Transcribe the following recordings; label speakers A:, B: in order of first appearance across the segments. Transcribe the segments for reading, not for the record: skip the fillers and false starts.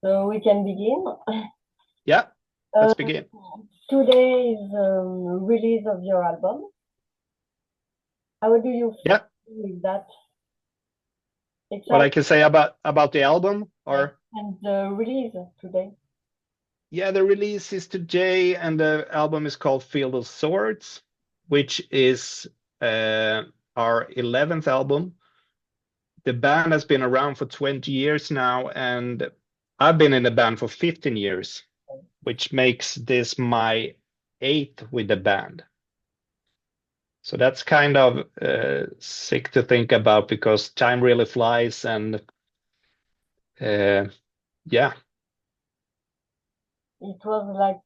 A: So we can begin.
B: Yeah, let's begin.
A: Today is release of your album. How do you feel
B: Yeah,
A: with that?
B: what I
A: Excited
B: can say about the album, or
A: and the release today.
B: yeah, the release is today, and the album is called Field of Swords, which is our 11th album. The band has been around for 20 years now, and I've been in the band for 15 years, which makes this my eighth with the band. So that's kind of sick to think about because time really flies, and yeah,
A: It was like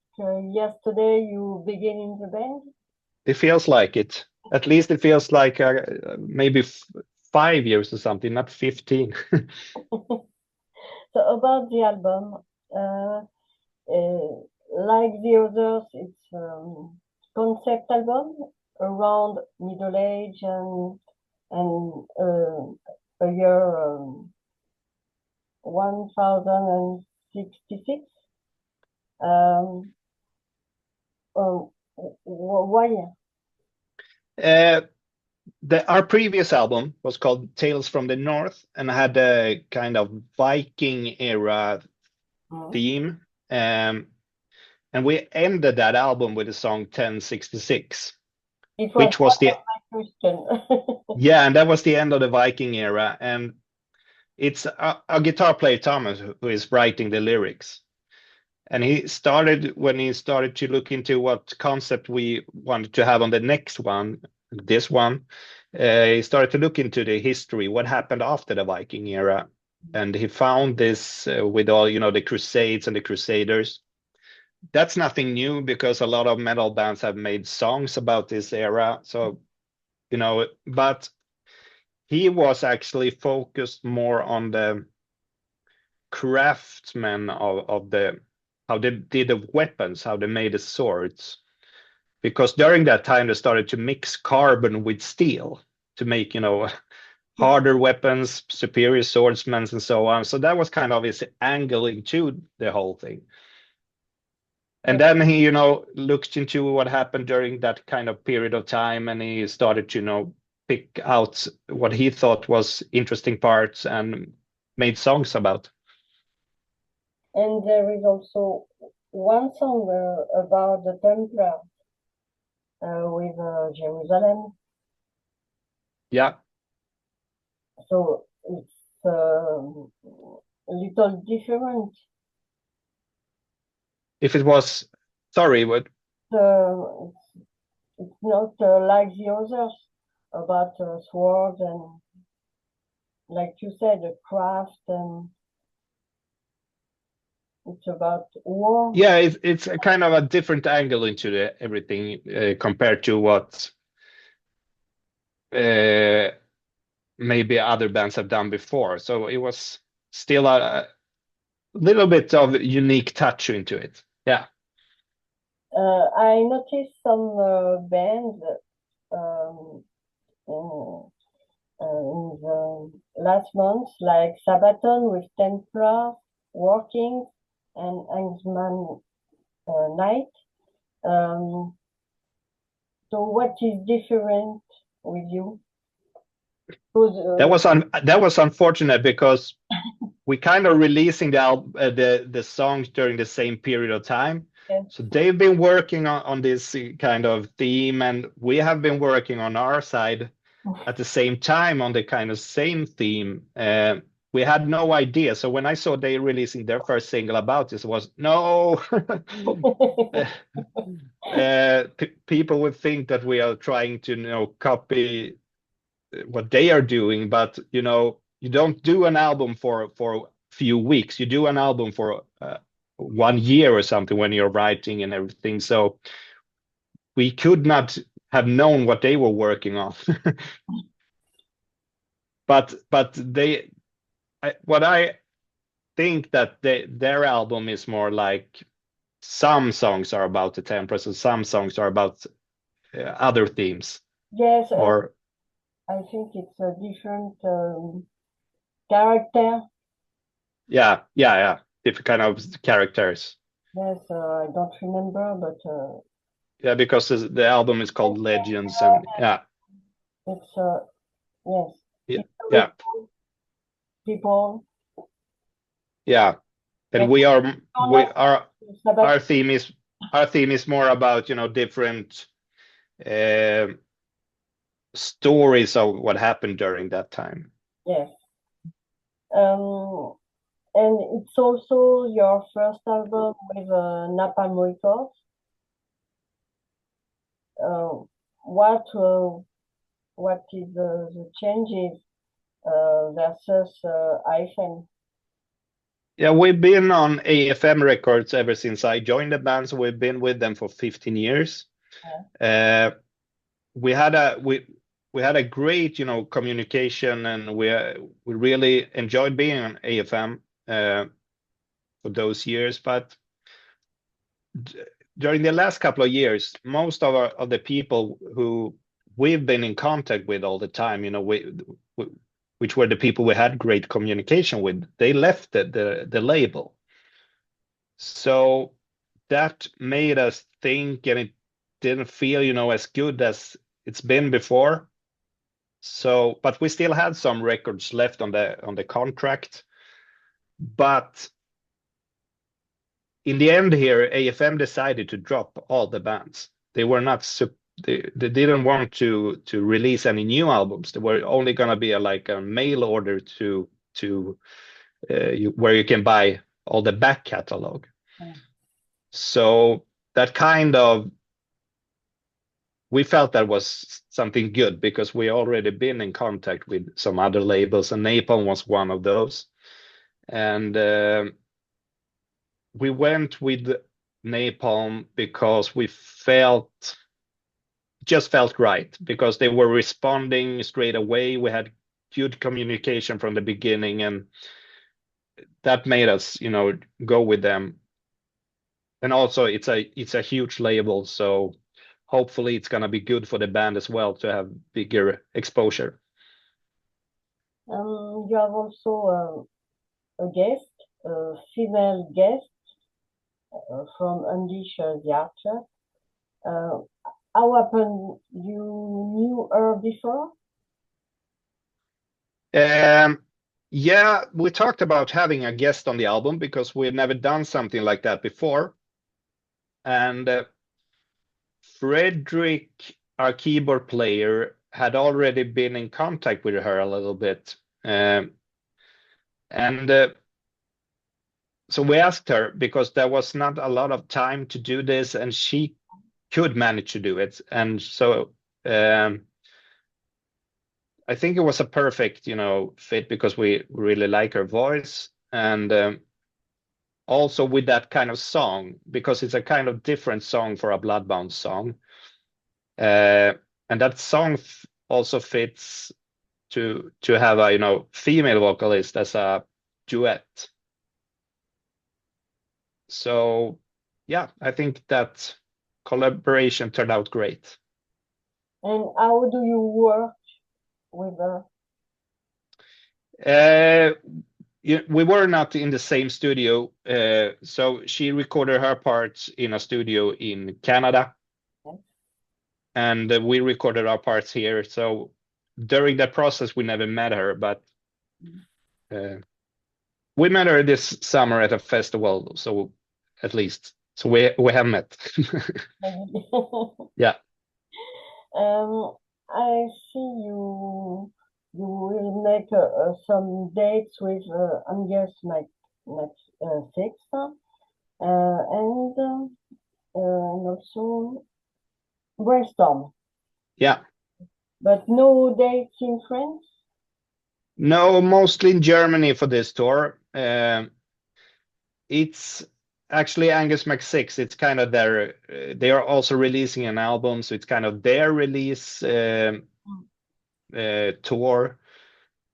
A: yesterday you begin in the band.
B: it feels like it. At least it feels like maybe 5 years or something, not 15.
A: So about the album, uh, like the others, it's concept album around middle age and a year 1066. Um, why?
B: Uh, our previous album was called Tales from the North and had a kind of Viking era
A: Mm.
B: theme. And we ended that album with the song 1066,
A: It was
B: which was
A: part
B: the
A: of my question.
B: yeah, and that was the end of the Viking era. And it's a guitar player, Thomas, who is writing the lyrics. And when he started to look into what concept we wanted to have on the next one, this one, he started to look into the history, what happened after the Viking era. And he found this with all, the Crusades and the Crusaders. That's nothing new because a lot of metal bands have made songs about this era. So, but he was actually focused more on the craftsmen of the how they did the weapons, how they made the swords. Because during that time they started to mix carbon with steel to make, harder weapons, superior swordsmen, and so on. So that was kind of his angling to the whole thing. And then he, looked into what happened during that kind of period of time, and he started to, pick out what he thought was interesting parts and made songs about.
A: And there is also one song about the Templar with Jerusalem.
B: Yeah.
A: So it's a little different.
B: If it was, sorry, what?
A: Uh, it's not like the others about swords and, like you said, the craft, and it's about war.
B: Yeah, it's a kind of a different angle into everything compared to what uh, maybe other bands have done before. So it was still a little bit of unique touch into it. Yeah.
A: I noticed some bands um, in, in the last month, like Sabaton with Templar, Working, and Angsman Night. Um, so what is different with you? Because,
B: That was unfortunate because we kind of releasing the songs during the same period of time.
A: yes.
B: So they've been working on this kind of theme, and we have been working on our side at the same time on the kind of same theme. We had no idea. So when I saw they releasing their first single about this, was no. People would think that we are trying to, copy what they are doing, but you don't do an album for a few weeks. You do an album for 1 year or something when you're writing and everything. So we could not have known what they were working on. But what I think that their album is more like some songs are about the Templars and some songs are about other themes.
A: Yes,
B: Or
A: I think it's a different character.
B: yeah, yeah, yeah. different kind of characters.
A: Yes, I don't remember, but
B: Yeah, because the album is called Legends, and yeah,
A: it's yes,
B: yeah,
A: with
B: yeah,
A: people.
B: yeah. And
A: Like,
B: we are
A: Sabbath,
B: our theme is more about, you know, different uh, stories of what happened during that time.
A: yes. And it's also your first album with Napalm Records. Uh, what is the changes versus IFM?
B: Yeah, we've been on AFM Records ever since I joined the band, so we've been with them for 15 years. We had a great, you know, communication, and we really enjoyed being on AFM for those years. But during the last couple of years, most of the people who we've been in contact with all the time, you know, which were the people we had great communication with, they left the label. So that made us think, and it didn't feel, you know, as good as it's been before. So, but we still had some records left on the contract. But in the end here, AFM decided to drop all the bands. They were not they didn't want to release any new albums. They were only going to be like a mail order to where you can buy all the back catalog. So that kind of, we felt that was something good, because we already been in contact with some other labels, and Napalm was one of those. And we went with Napalm because we just felt right, because they were responding straight away. We had good communication from the beginning, and that made us, you know, go with them. And also it's a huge label, so hopefully it's going to be good for the band as well to have bigger exposure.
A: You have also a guest, a female guest from Unleash the Archer. How happened? You knew her before?
B: Yeah, we talked about having a guest on the album because we had never done something like that before. And Frederick, our keyboard player, had already been in contact with her a little bit. So we asked her, because there was not a lot of time to do this, and she could manage to do it. And so I think it was a perfect, you know, fit, because we really like her voice, and also with that kind of song, because it's a kind of different song for a Bloodbound song, and that song also fits to have a, you know, female vocalist as a duet. So yeah, I think that collaboration turned out great.
A: And how do you work with her?
B: We were not in the same studio, so she recorded her parts in a studio in Canada, and we recorded our parts here. So during that process, we never met her, but we met her this summer at a festival. So at least, so we have met. Yeah.
A: I see you will make some dates with Angus Six and also Brainstorm.
B: Yeah.
A: But no dates in France?
B: No, mostly in Germany for this tour. It's actually Angus Six. It's kind of their, they are also releasing an album, so it's kind of their release tour.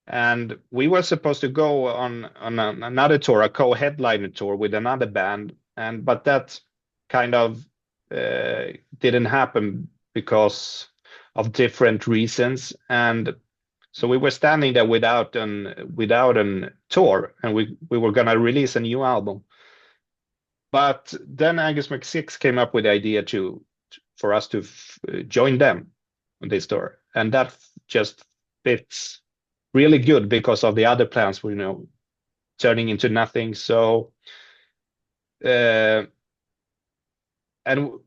B: And we were supposed to go on another tour, a co-headliner tour with another band, but that kind of didn't happen because of different reasons. And So we were standing there without an tour, and we were gonna release a new album. But then Angus McSix came up with the idea for us to join them on this tour, and that just fits really good because of the other plans were, turning into nothing. So, and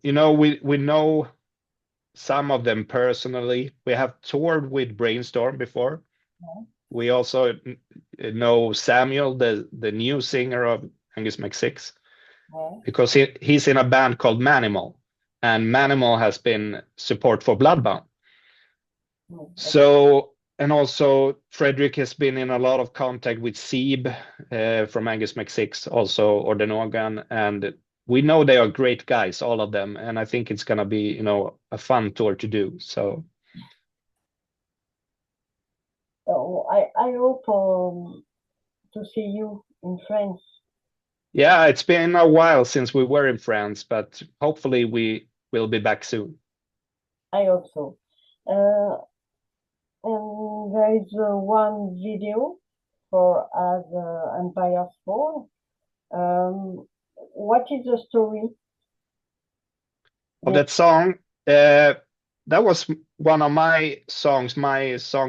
B: we know some of them personally. We have toured with Brainstorm before.
A: Yeah.
B: We also know Samuel, the new singer of Angus McSix, because he's in a band called Manimal, and Manimal has been support for Bloodbound.
A: Okay.
B: So, and also Frederick has been in a lot of contact with Seeb from Angus McSix, also Ordenogan, and we know they are great guys, all of them, and I think it's gonna be, a fun tour to do. So
A: I hope to see you in France.
B: yeah, it's been a while since we were in France, but hopefully we will be back soon.
A: I hope so. And there is one video for As Empires Fall. What is the story?
B: Of that song, that was one of my song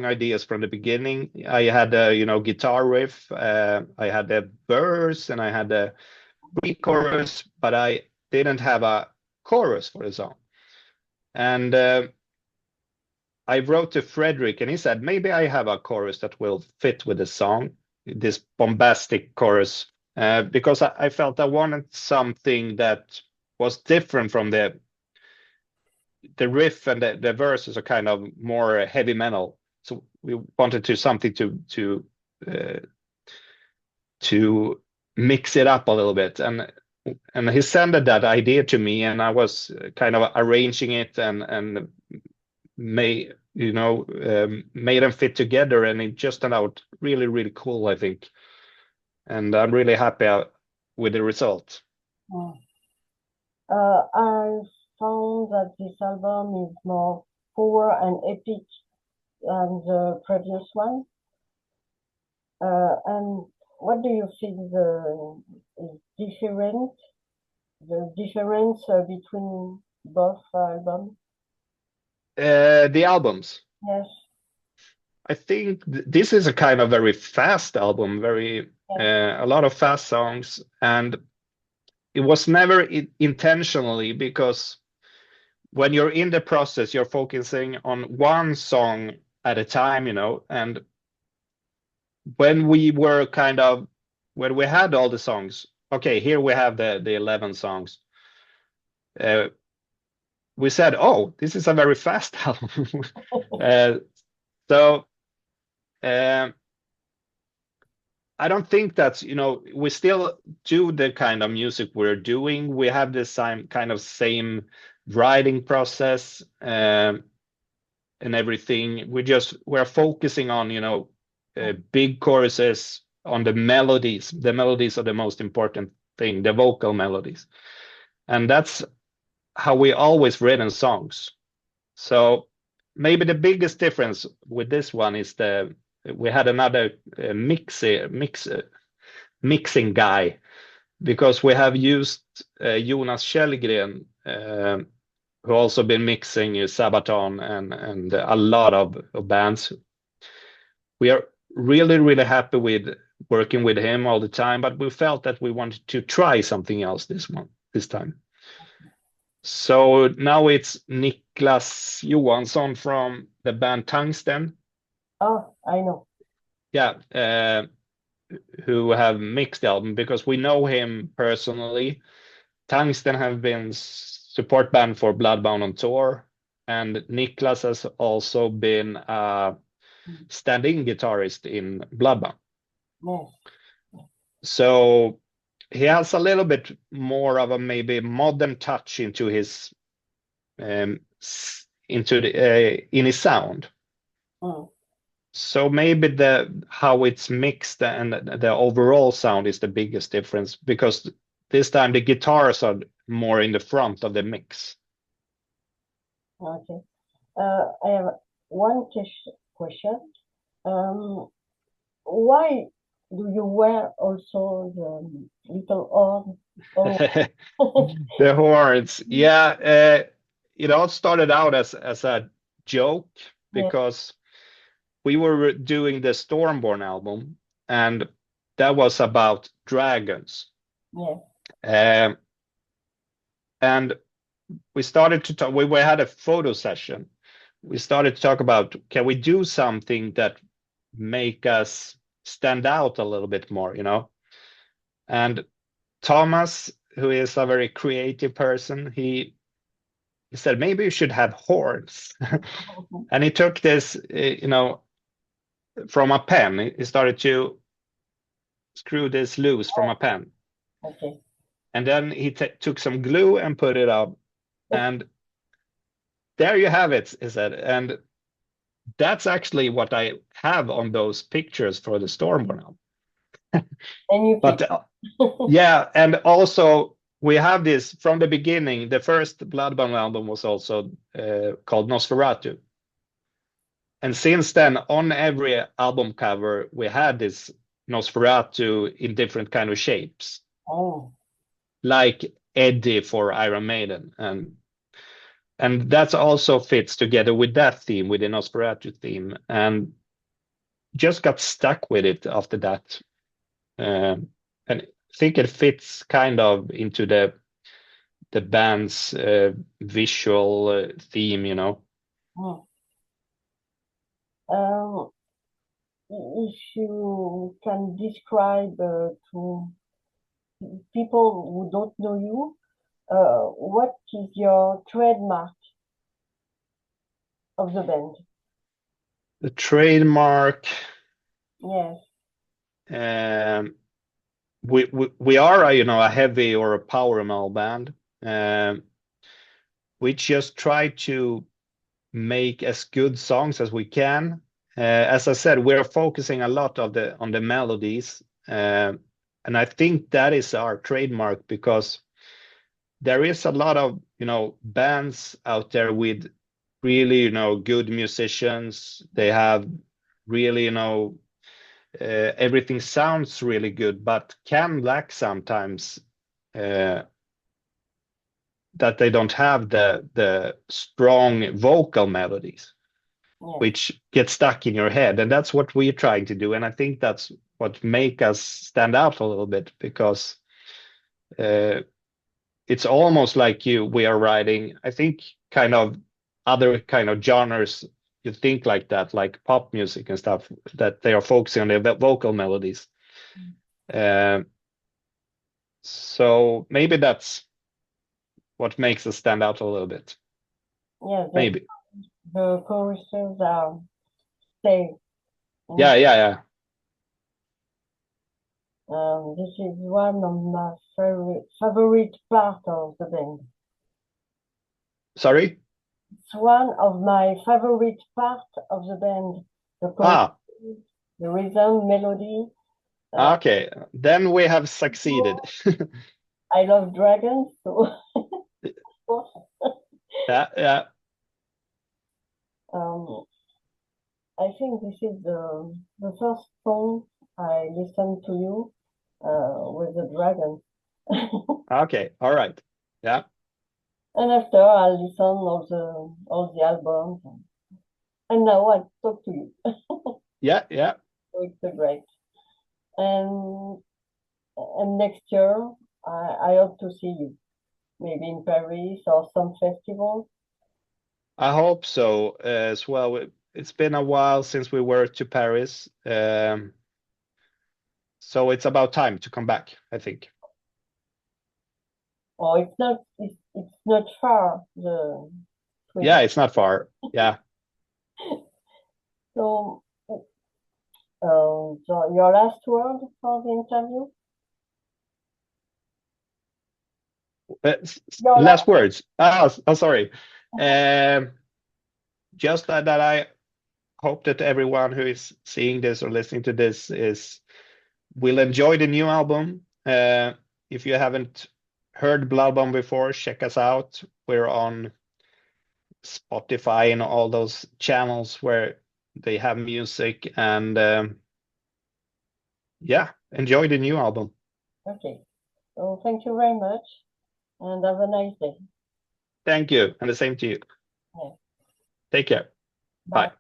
B: ideas from the beginning. I had a guitar riff, I had a verse, and I had a pre-chorus, but I didn't have a chorus for the song. And I wrote to Frederick, and he said maybe I have a chorus that will fit with the song, this bombastic chorus, because I felt I wanted something that was different from the riff, and the verses are kind of more heavy metal. So we wanted something to mix it up a little bit, and he sent that idea to me, and I was kind of arranging it and made them fit together, and it just turned out really, really cool, I think, and I'm really happy with the result.
A: I found that this album is more power and epic than the previous one. And what do you think is different? The difference between both albums?
B: The albums.
A: Yes.
B: I think this is a kind of very fast album, a lot of fast songs, and it was never intentionally, because when you're in the process, you're focusing on one song at a time, and when we had all the songs, okay, here we have the 11 songs. We said, oh, this is a very fast album. So I don't think that's, we still do the kind of music we're doing. We have the same writing process and everything. We're focusing on, big choruses, on the melodies. The melodies are the most important thing, the vocal melodies. And that's how we always written songs. So maybe the biggest difference with this one is we had another mixing guy, because we have used Jonas Källgren, who also been mixing Sabaton and a lot of bands. We are really, really happy with working with him all the time, but we felt that we wanted to try something else this time. So now it's Niklas Johansson from the band Tungsten.
A: Oh, I know.
B: Yeah, who have mixed the album, because we know him personally. Tungsten have been support band for Bloodbound on tour, and Niklas has also been a stand-in guitarist in Bloodbound.
A: Yes.
B: So he has a little bit more of a maybe modern touch into his in his sound. So maybe how it's mixed and the overall sound is the biggest difference, because this time the guitars are more in the front of the mix.
A: Okay. I have one question. Why do you wear also the little horn? Oh,
B: The horns. Yeah, it all started out as a joke
A: yeah,
B: because we were doing the Stormborn album, and that was about dragons.
A: yeah,
B: Um, and we started to talk, we had a photo session. We started to talk about, can we do something that make us stand out a little bit more, you know? And Thomas, who is a very creative person, he said maybe you should have horns. And he took this, you know, from a pen. He started to screw this loose from a pen.
A: okay.
B: And then he took some glue and put it up. And there you have it, he said. And that's actually what I have on those pictures for the Stormborn album.
A: And you keep.
B: But yeah, and also we have this from the beginning. The first Bloodbound album was also called Nosferatu. And since then, on every album cover, we had this Nosferatu in different kind of shapes,
A: Oh,
B: like Eddie for Iron Maiden, and that also fits together with that theme, with the Nosferatu theme, and just got stuck with it after that. And I think it fits kind of into the band's visual theme, you know.
A: mm. Um, if you can describe to people who don't know you, what is your trademark of the band?
B: The trademark.
A: Yes.
B: Um, we are a, you know, a heavy or a power metal band. We just try to make as good songs as we can. As I said, we're focusing a lot of on the melodies, and I think that is our trademark because there is a lot of, you know, bands out there with really, you know, good musicians. They have really, you know, everything sounds really good, but can lack sometimes that they don't have the strong vocal melodies,
A: Yes.
B: which get stuck in your head, and that's what we're trying to do. And I think that's what make us stand out a little bit because it's almost like we are writing. I think kind of other kind of genres. You think like that, like pop music and stuff, that they are focusing on the vocal melodies. Um, so maybe that's what makes us stand out a little bit.
A: Yeah,
B: Maybe.
A: the choruses are stay.
B: Yeah, yeah, yeah.
A: This is one of my favorite part of the band.
B: Sorry?
A: It's one of my favorite part of the band. The chorus, the rhythm, melody.
B: Okay. Then we have succeeded.
A: I love dragons, so
B: Yeah, yeah.
A: I think this is the first song I listened to you with the dragons.
B: Okay. All right. Yeah.
A: And after I listen all the albums. And now I talk to you.
B: Yeah, yeah.
A: So it's great. And next year I hope to see you. Maybe in Paris or some festival.
B: I hope so as well. It's been a while since we were to Paris. So it's about time to come back, I think.
A: Or it's not far the
B: Yeah, it's not far. Yeah.
A: So so your last word for the interview? Your
B: Last words. Oh, sorry. Just that I hope that everyone who is seeing this or listening to this will enjoy the new album. If you haven't heard Bloodbound before, check us out. We're on Spotify and all those channels where they have music, and yeah, enjoy the new album.
A: Okay. So thank you very much, and have a nice day.
B: Thank you, and the same to you.
A: Yeah.
B: Take care.
A: Bye.
B: Bye.